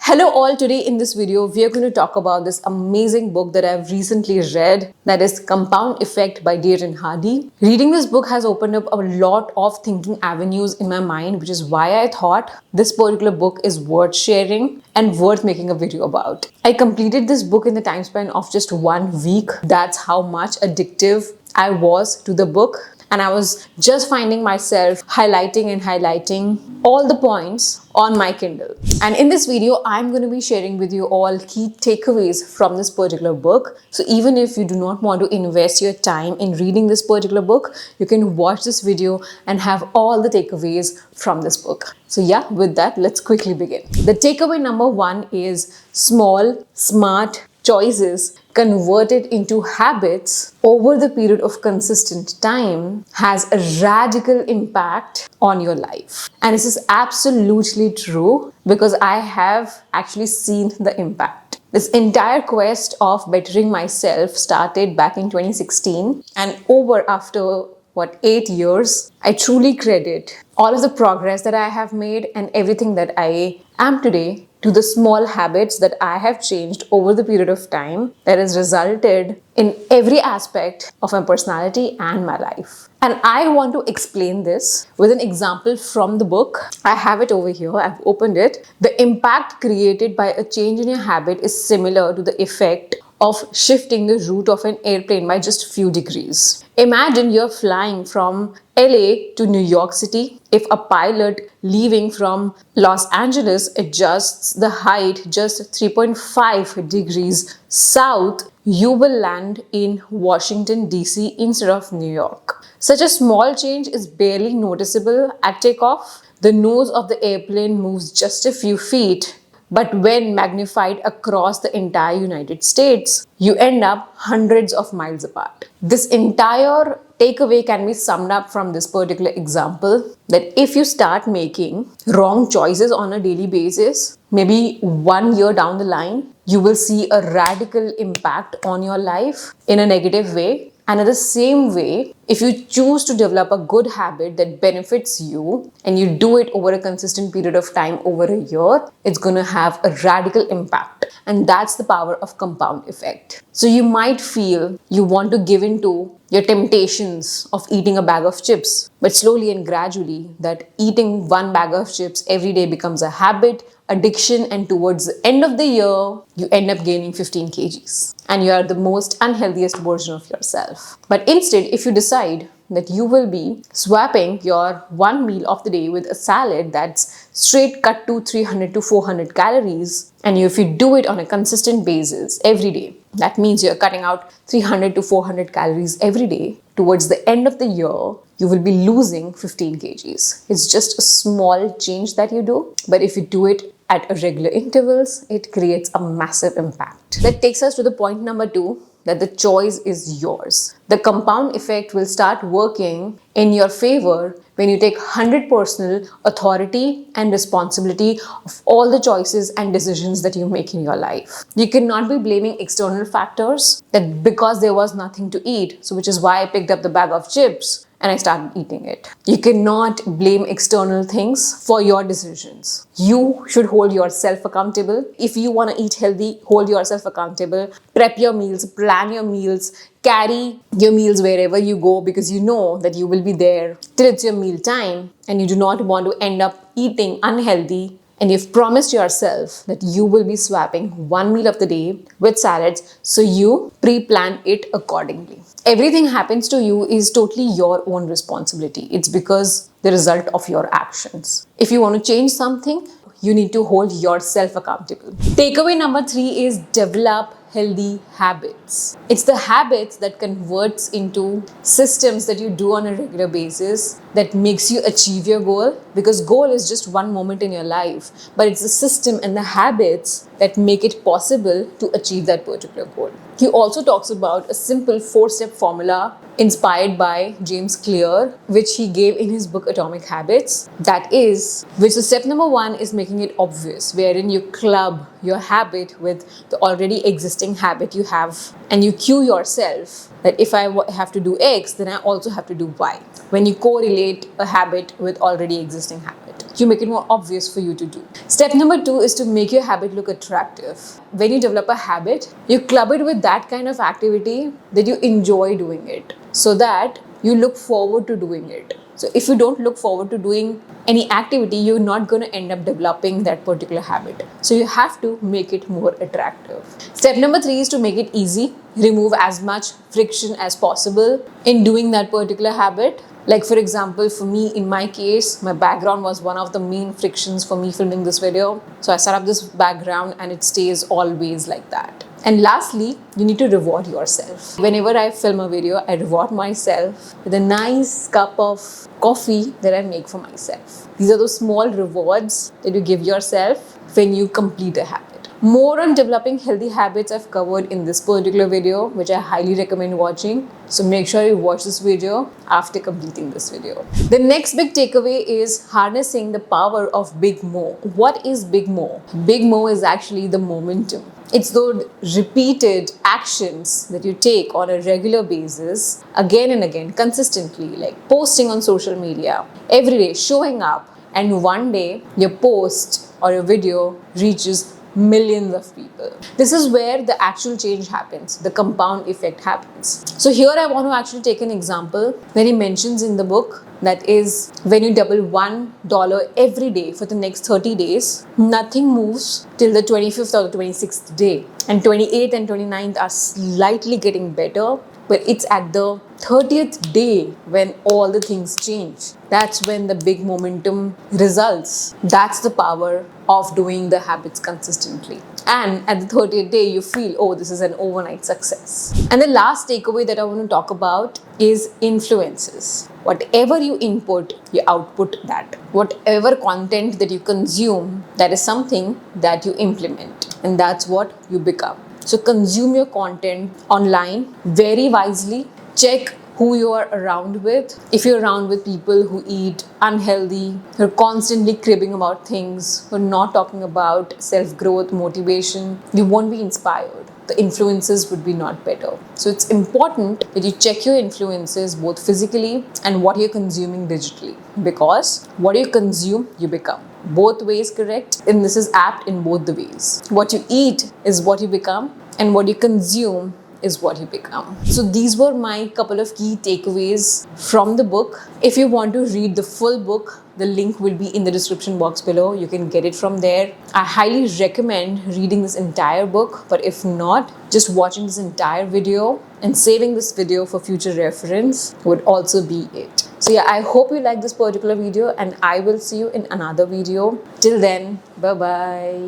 Hello all, today in this video we are going to talk about this amazing book that I've recently read, that is Compound Effect by Darren. Reading this book has opened up a lot of thinking avenues in my mind, which is why I thought this particular book is worth sharing and worth making a video about. I completed this book in the time span of just 1 week. That's how much addictive I was to the book. And I was just finding myself highlighting all the points on my Kindle. And in this video, I'm going to be sharing with you all key takeaways from this particular book. So even if you do not want to invest your time in reading this particular book, you can watch this video and have all the takeaways from this book. So yeah, with that, let's quickly begin. The takeaway number 1 is small, smart choices converted into habits over the period of consistent time has a radical impact on your life. And this is absolutely true because I have actually seen the impact. This entire quest of bettering myself started back in 2016, and over after 8 years, I truly credit all of the progress that I have made and everything that I am today to the small habits that I have changed over the period of time that has resulted in every aspect of my personality and my life. And I want to explain this with an example from the book. I have it over here. I've opened it. The impact created by a change in your habit is similar to the effect of shifting the route of an airplane by just a few degrees. Imagine you're flying from LA to New York City. If a pilot leaving from Los Angeles adjusts the height just 3.5 degrees south, you will land in Washington, D.C. instead of New York. Such a small change is barely noticeable at takeoff. The nose of the airplane moves just a few feet, but when magnified across the entire United States, you end up hundreds of miles apart. This entire takeaway can be summed up from this particular example, that if you start making wrong choices on a daily basis, maybe 1 year down the line, you will see a radical impact on your life in a negative way. And in the same way, if you choose to develop a good habit that benefits you and you do it over a consistent period of time, over a year, it's going to have a radical impact. And that's the power of compound effect. So you might feel you want to give in to your temptations of eating a bag of chips, but slowly and gradually that eating 1 bag of chips every day becomes a habit, addiction, and towards the end of the year, you end up gaining 15 kgs. And you are the most unhealthiest version of yourself. But instead, if you decide that you will be swapping your 1 meal of the day with a salad that's straight cut to 300 to 400 calories, and if you do it on a consistent basis every day, that means you're cutting out 300 to 400 calories every day. Towards the end of the year, you will be losing 15 kgs. It's just a small change that you do, but if you do it at regular intervals, it creates a massive impact. That takes us to the point number 2, that the choice is yours. The compound effect will start working in your favor when you take 100% personal authority and responsibility of all the choices and decisions that you make in your life. You cannot be blaming external factors, that because there was nothing to eat, so which is why I picked up the bag of chips and I started eating it. You cannot blame external things for your decisions. You should hold yourself accountable. If you want to eat healthy, hold yourself accountable. Prep your meals, plan your meals, carry your meals wherever you go, because you know that you will be there till it's your meal time and you do not want to end up eating unhealthy. And you've promised yourself that you will be swapping 1 meal of the day with salads, so you pre-plan it accordingly. Everything happens to you is totally your own responsibility. It's because the result of your actions. If you want to change something, you need to hold yourself accountable. Takeaway number 3 is develop healthy habits. It's the habits that converts into systems that you do on a regular basis that makes you achieve your goal, because goal is just one moment in your life, but it's the system and the habits that make it possible to achieve that particular goal. He also talks about a simple 4-step formula inspired by James Clear, which he gave in his book Atomic Habits. That is, which the step number 1 is making it obvious, wherein you club your habit with the already existing habit you have, and you cue yourself that if I have to do X, then I also have to do Y, when you correlate a habit with already existing habit. you make it more obvious for you to do. Step number 2 is to make your habit look attractive. When you develop a habit, you club it with that kind of activity that you enjoy doing it, so that you look forward to doing it. So if you don't look forward to doing any activity, you're not going to end up developing that particular habit. So you have to make it more attractive. Step number 3 is to make it easy. Remove as much friction as possible in doing that particular habit. Like for example, for me, in my case, my background was one of the main frictions for me filming this video. So I set up this background and it stays always like that. And lastly, you need to reward yourself. Whenever I film a video, I reward myself with a nice cup of coffee that I make for myself. These are those small rewards that you give yourself when you complete a habit. More on developing healthy habits I've covered in this particular video, which I highly recommend watching. So make sure you watch this video after completing this video. The next big takeaway is harnessing the power of Big Mo. What is Big Mo? Big Mo is actually the momentum. It's those repeated actions that you take on a regular basis, again and again, consistently, like posting on social media, every day, showing up, and one day your post or your video reaches millions of people. This is where the actual change happens, the compound effect happens. So here I want to actually take an example that he mentions in the book. That is, when you double $1 every day for the next 30 days, nothing moves till the 25th or the 26th day. And 28th and 29th are slightly getting better, but it's at the 30th day when all the things change. That's when the big momentum results. That's the power of doing the habits consistently. And at the 30th day, you feel, oh, this is an overnight success. And the last takeaway that I want to talk about is influences. Whatever you input, you output that. Whatever content that you consume, that is something that you implement. And that's what you become. So consume your content online very wisely. Check who you are around with. If you're around with people who eat unhealthy, who are constantly cribbing about things, who are not talking about self-growth, motivation, you won't be inspired. The influences would be not better. So it's important that you check your influences both physically and what you're consuming digitally, because what you consume, you become. Both ways correct, and this is apt in both the ways. What you eat is what you become, and what you consume is what you become. So these were my couple of key takeaways from the book. If you want to read the full book, the link will be in the description box below. You can get it from there. I highly recommend reading this entire book, but if not, just watching this entire video and saving this video for future reference would also be it. So yeah, I hope you like this particular video, and I will see you in another video. Till then, bye-bye.